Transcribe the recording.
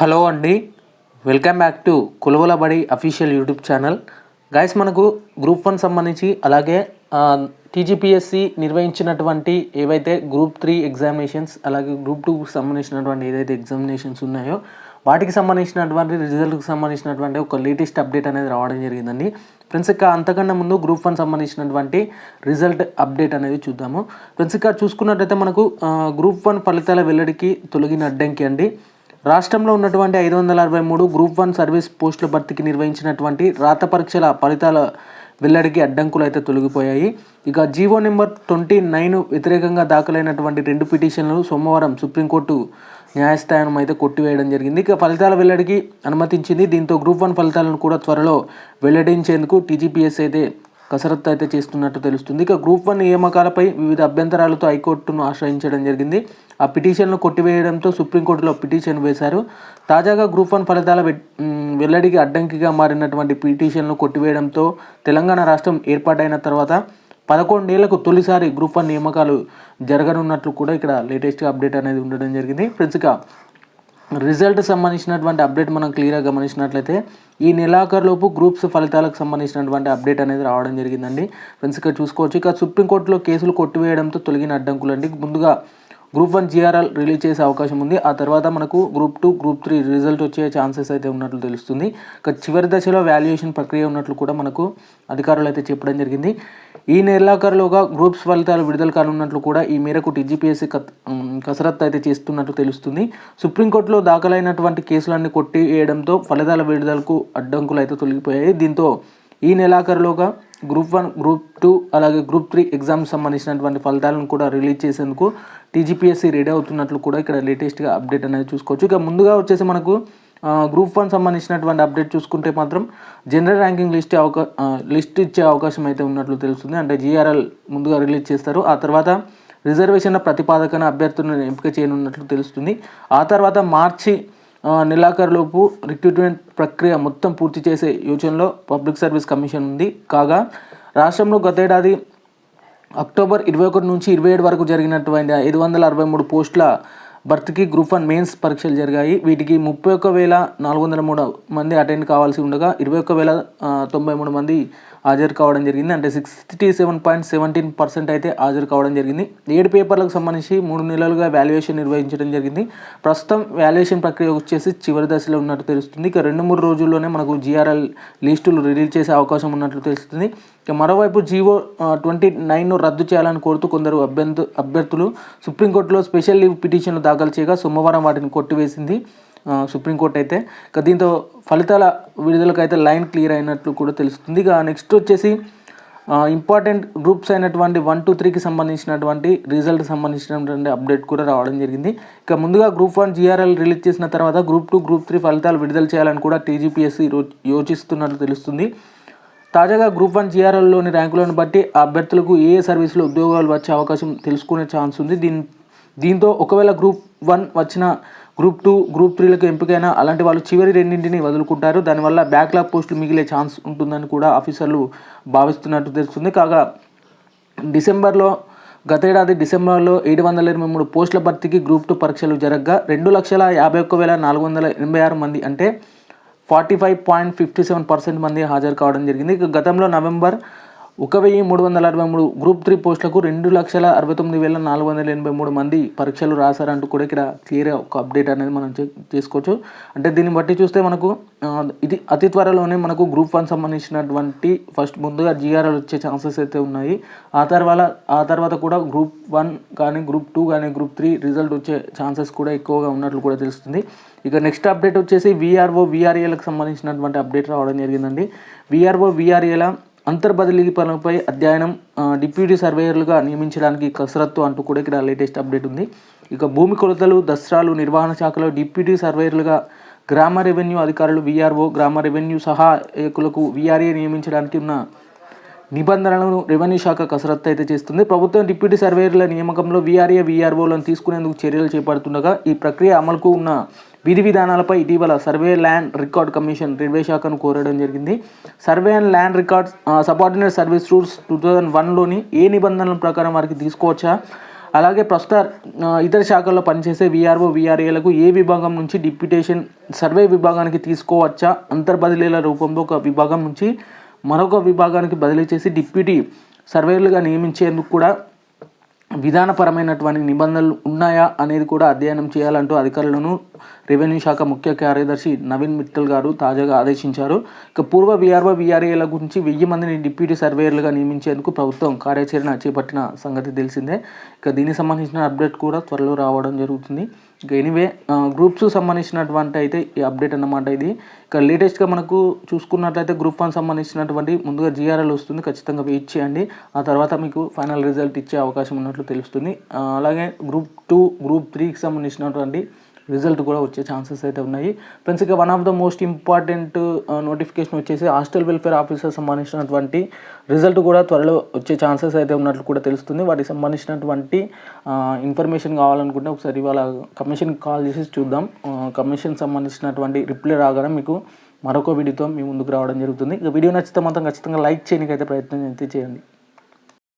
Hello అండి, welcome back to కులవల బడి official YouTube channel. Guys, మనకు గ్రూప్ 1 సంబంధించి అలాగే టీజీపీఎస్సి నిర్వహించినటువంటి ఏవైతే గ్రూప్ 3 ఎగ్జామినేషన్స్ అలాగే గ్రూప్ 2 సంబంధించినటువంటి ఏదైతే ఎగ్జామినేషన్స్ ఉన్నాయో వాటికి సంబంధించినటువంటి రిజల్ట్కి సంబంధించినటువంటి ఒక లేటెస్ట్ అప్డేట్ అనేది రావడం జరిగిందండి. ఫ్రెండ్స్, ఇక అంతకన్నా ముందు గ్రూప్ 1 సంబంధించినటువంటి రిజల్ట్ అప్డేట్ అనేది చూద్దాము. ఫ్రెండ్స్, ఇక చూసుకున్నట్టయితే మనకు గ్రూప్ 1 ఫలితాల వెల్లడికి తొలగిన అడ్డంకి అండి. రాష్ట్రంలో ఉన్నటువంటి 563 గ్రూప్ 1 సర్వీస్ పోస్టుల భర్తీకి నిర్వహించినటువంటి రాత పరీక్షల ఫలితాల వెల్లడికి అడ్డంకులు అయితే తొలగిపోయాయి. ఇక జీవో నెంబర్ 29 వ్యతిరేకంగా దాఖలైనటువంటి 2 పిటిషన్లు సోమవారం సుప్రీంకోర్టు న్యాయస్థానం అయితే కొట్టివేయడం జరిగింది. ఇక ఫలితాల వెల్లడికి అనుమతించింది. దీంతో గ్రూప్ 1 ఫలితాలను కూడా త్వరలో వెల్లడించేందుకు టీజీపీఎస్ అయితే కసరత్తు అయితే చేస్తున్నట్టు తెలుస్తుంది. ఇక గ్రూప్ 1 నియామకాలపై వివిధ అభ్యంతరాలతో హైకోర్టును ఆశ్రయించడం జరిగింది. ఆ పిటిషన్ను కొట్టివేయడంతో సుప్రీంకోర్టులో పిటిషన్ వేశారు. తాజాగా గ్రూప్ 1 ఫలితాల వెల్లడికి అడ్డంకిగా మారినటువంటి పిటిషన్ను కొట్టివేయడంతో తెలంగాణ రాష్ట్రం ఏర్పాటైన తర్వాత 11 ఏళ్లకు తొలిసారి గ్రూప్ 1 నియామకాలు జరగనున్నట్లు కూడా ఇక్కడ లేటెస్ట్గా అప్డేట్ అనేది ఉండడం జరిగింది. ఫ్రెండ్స్, ఇక రిజల్ట్ సంబంధించినటువంటి అప్డేట్ మనం క్లియర్గా గమనించినట్లయితే ఈ నెలాఖరులోపు గ్రూప్స్ ఫలితాలకు సంబంధించినటువంటి అప్డేట్ అనేది రావడం జరిగిందండి. ఫ్రెండ్స్, ఇక్కడ చూసుకోవచ్చు. ఇక సుప్రీంకోర్టులో కేసులు కొట్టివేయడంతో తొలగిన అడ్డంకులు అండి. ముందుగా గ్రూప్ 1 GRL రిలీజ్ చేసే అవకాశం ఉంది. ఆ తర్వాత మనకు గ్రూప్ 2, గ్రూప్ 3 రిజల్ట్ వచ్చే ఛాన్సెస్ అయితే ఉన్నట్లు తెలుస్తుంది. ఇక చివరి దశలో వాల్యుయేషన్ ప్రక్రియ ఉన్నట్లు కూడా మనకు అధికారులు అయితే చెప్పడం జరిగింది. ఈ నెలాఖరులోగా గ్రూప్స్ ఫలితాలు విడుదల కానున్నట్లు కూడా ఈ మేరకు టీజీపీఎస్సీ కసరత్తు అయితే చేస్తున్నట్లు తెలుస్తుంది. సుప్రీంకోర్టులో దాఖలైనటువంటి కేసులన్నీ కొట్టివేయడంతో ఫలితాల విడుదలకు అడ్డంకులు అయితే తొలగిపోయాయి. దీంతో ఈ నెలాఖరులోగా గ్రూప్ 1, గ్రూప్ 2 అలాగే గ్రూప్ 3 ఎగ్జామ్స్ సంబంధించినటువంటి ఫలితాలను కూడా రిలీజ్ చేసేందుకు టీజీపీఎస్సీ రెడీ అవుతున్నట్లు కూడా ఇక్కడ లేటెస్ట్గా అప్డేట్ అనేది చూసుకోవచ్చు. ఇక ముందుగా వచ్చేసి మనకు గ్రూప్ 1 సంబంధించినటువంటి అప్డేట్ చూసుకుంటే మాత్రం జనరల్ ర్యాంకింగ్ లిస్ట్ ఇచ్చే అవకాశం అయితే ఉన్నట్లు తెలుస్తుంది. అంటే GRL ముందుగా రిలీజ్ చేస్తారు. ఆ తర్వాత రిజర్వేషన్ల ప్రతిపాదకన అభ్యర్థులను ఎంపిక చేయనున్నట్లు తెలుస్తుంది. ఆ తర్వాత మార్చి నెలాఖరులోపు రిక్రూట్మెంట్ ప్రక్రియ మొత్తం పూర్తి చేసే యోచనలో పబ్లిక్ సర్వీస్ కమిషన్ ఉంది. కాగా రాష్ట్రంలో గతేడాది అక్టోబర్ 21 నుంచి 27 వరకు జరిగినటువంటి 563 పోస్టుల భర్తీకి గ్రూప్ 1 మెయిన్స్ పరీక్షలు జరిగాయి. వీటికి 31,403 మంది అటెండ్ కావాల్సి ఉండగా 21,093 మంది హాజరు కావడం జరిగింది. అంటే 67.17% అయితే హాజరు కావడం జరిగింది. 7 పేపర్లకు సంబంధించి 3 నెలలుగా వాల్యుయేషన్ నిర్వహించడం జరిగింది. ప్రస్తుతం వాల్యుయేషన్ ప్రక్రియ వచ్చేసి చివరి దశలో ఉన్నట్టు తెలుస్తుంది. ఇక 2-3 రోజుల్లోనే మనకు GRL లిస్టులు రిలీజ్ చేసే అవకాశం ఉన్నట్లు తెలుస్తుంది. ఇక మరోవైపు జీవో 29ను రద్దు చేయాలని కోరుతూ కొందరు అభ్యర్థులు సుప్రీంకోర్టులో స్పెషల్ లీవ్ పిటిషన్లు దాఖలు చేయగా సోమవారం వాటిని కొట్టివేసింది సుప్రీంకోర్టు అయితే. ఇక దీంతో ఫలితాల విడుదలకు అయితే లైన్ క్లియర్ అయినట్లు కూడా తెలుస్తుంది. ఇక నెక్స్ట్ వచ్చేసి ఇంపార్టెంట్ గ్రూప్స్ అయినటువంటి 1, 2, 3కి సంబంధించినటువంటి రిజల్ట్ సంబంధించినటువంటి అప్డేట్ కూడా రావడం జరిగింది. ఇక ముందుగా గ్రూప్ 1 GRL రిలీజ్ చేసిన తర్వాత గ్రూప్ 2, గ్రూప్ 3 ఫలితాలు విడుదల చేయాలని కూడా టీజీపీఎస్సీ యోచిస్తున్నట్లు తెలుస్తుంది. తాజాగా గ్రూప్ 1 GRLలోని ర్యాంకులను బట్టి ఆ అభ్యర్థులకు ఏ సర్వీసులో ఉద్యోగాలు వచ్చే అవకాశం తెలుసుకునే ఛాన్స్ ఉంది. దీంతో ఒకవేళ గ్రూప్ 1 వచ్చిన గ్రూప్ 2, గ్రూప్ 3లకు ఎంపికైనా అలాంటి వాళ్ళు చివరి రెండింటిని వదులుకుంటారు. దానివల్ల బ్యాక్లాగ్ పోస్టులు మిగిలే ఛాన్స్ ఉంటుందని కూడా ఆఫీసర్లు భావిస్తున్నట్టు తెలుస్తుంది. కాగా గతేడాది డిసెంబర్లో 723 పోస్టుల భర్తీకి గ్రూప్ 2 పరీక్షలు జరగగా 2,51,486 మంది అంటే 45.57% మంది హాజరు కావడం జరిగింది. ఇక గతంలో నవంబర్ 1,363 గ్రూప్ 3 పోస్టులకు 2,69,483 మంది పరీక్షలు రాశారంటూ కూడా ఇక్కడ క్లియర్గా ఒక అప్డేట్ అనేది మనం చేసుకోవచ్చు. అంటే దీన్ని బట్టి చూస్తే మనకు ఇది అతి త్వరలోనే మనకు గ్రూప్ 1 సంబంధించినటువంటి ముందుగా GRL వచ్చే ఛాన్సెస్ అయితే ఉన్నాయి. ఆ తర్వాత కూడా గ్రూప్ 1 కానీ గ్రూప్ 2 కానీ గ్రూప్ 3 రిజల్ట్ వచ్చే ఛాన్సెస్ కూడా ఎక్కువగా ఉన్నట్లు కూడా తెలుస్తుంది. ఇక నెక్స్ట్ అప్డేట్ వచ్చేసి VRO, VRAలకు సంబంధించినటువంటి అప్డేట్ రావడం జరిగిందండి. VRO, VRAల అంతర్బదిలీ పనులపై అధ్యయనం, డిప్యూటీ సర్వేయర్లుగా నియమించడానికి కసరత్తు అంటూ కూడా ఇక్కడ లేటెస్ట్ అప్డేట్ ఉంది. ఇక భూమి కొలతలు, దస్త్రాలు నిర్వహణ శాఖలో డిప్యూటీ సర్వేయర్లుగా గ్రామ రెవెన్యూ అధికారులు VRO, గ్రామ రెవెన్యూ సహాయకులకు VRA నియమించడానికి ఉన్న నిబంధనలను రెవెన్యూ శాఖ కసరత్తు అయితే చేస్తుంది. ప్రభుత్వం డిప్యూటీ సర్వేయర్ల నియామకంలో VRA, VROలను తీసుకునేందుకు చర్యలు చేపడుతుండగా ఈ ప్రక్రియ అమలుకు ఉన్న విధి విధానాలపై ఇటీవల survey land record commission railway శాఖను కోరడం జరిగింది. Survey and land records subordinate service rules 2001లోని ఏ నిబంధనల ప్రకారం వారికి తీసుకోవచ్చా, అలాగే ప్రస్తుత ఇతర శాఖల్లో పనిచేసే వీఆర్ఓ వీఆర్ఏలకు ఏ విభాగం నుంచి డిప్యూటేషన్ సర్వే విభాగానికి తీసుకోవచ్చా, అంతర్బదిలీల రూపంలో ఒక విభాగం నుంచి మరొక విభాగానికి బదిలీ చేసి డిప్యూటీ సర్వేయర్లుగా నియమించేందుకు కూడా విధానపరమైనటువంటి నిబంధనలు ఉన్నాయా అనేది కూడా అధ్యయనం చేయాలంటూ అధికారులను రెవెన్యూ శాఖ ముఖ్య కార్యదర్శి నవీన్ మిట్టల్ గారు తాజాగా ఆదేశించారు. ఇక పూర్వ వీఆర్ఓ వీఆర్ఏల గురించి 1000 మందిని డిప్యూటీ సర్వేయర్లుగా నియమించేందుకు ప్రభుత్వం కార్యాచరణ చేపట్టిన సంగతి తెలిసిందే. ఇక దీనికి సంబంధించిన అప్డేట్ కూడా త్వరలో రావడం జరుగుతుంది. ఇక ఎనీవే గ్రూప్స్ సంబంధించినటువంటి అయితే ఈ అప్డేట్ అన్నమాట ఇది. ఇక లేటెస్ట్గా మనకు చూసుకున్నట్లయితే గ్రూప్ 1 సంబంధించినటువంటి ముందుగా జిఆర్ఎల్ వస్తుంది, ఖచ్చితంగా వెయిట్ చేయండి. ఆ తర్వాత మీకు ఫైనల్ రిజల్ట్ ఇచ్చే అవకాశం ఉన్నట్లు తెలుస్తుంది. అలాగే గ్రూప్ 2 గ్రూప్ 3కి సంబంధించినటువంటి రిజల్ట్ కూడా వచ్చే ఛాన్సెస్ అయితే ఉన్నాయి ఫ్రెండ్స్. ఇక one of the most important notification వచ్చేసి హాస్టల్ వెల్ఫేర్ ఆఫీసర్ సంబంధించినటువంటి రిజల్ట్ కూడా త్వరలో వచ్చే ఛాన్సెస్ అయితే ఉన్నట్లు కూడా తెలుస్తుంది. వాటికి సంబంధించినటువంటి ఇన్ఫర్మేషన్ కావాలనుకుంటే ఒకసారి వాళ్ళ కమిషన్కి కాల్ చేసి చూద్దాం. కమిషన్ సంబంధించినటువంటి రిప్లై రాగానే మీకు మరొక వీడియోతో మీ ముందుకు రావడం జరుగుతుంది. ఇక వీడియో నచ్చితే మాత్రం ఖచ్చితంగా లైక్ చేయడానికి అయితే ప్రయత్నం అయితే చేయండి.